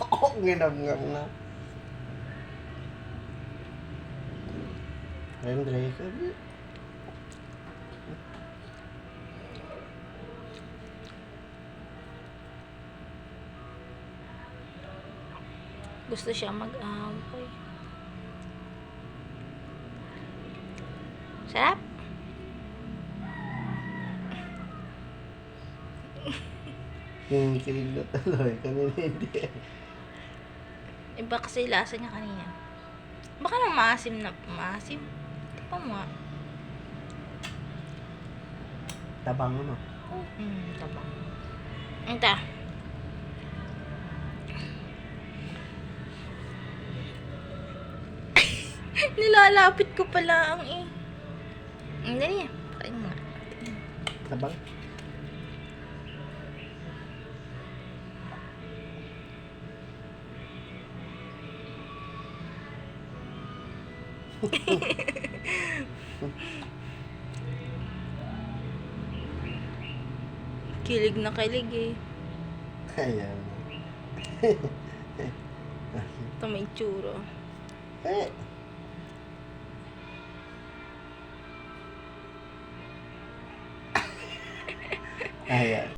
Oh, ginamgam na. Andre, sabi. Gusto siya mag-ampay. Sarap? Yung kilig na tuloy, kanina hindi. Iba kasi lasa niya kanina. Baka nang maasim na. Maasim? Ito mo nga. Tabang mo, no? Tabang. Ito. Nilalapit ko pala ang Dali. Pakain mo nga. Tabang? Kilig na kilig eh. Ayan. Ito may tsura. Eh. Ayan.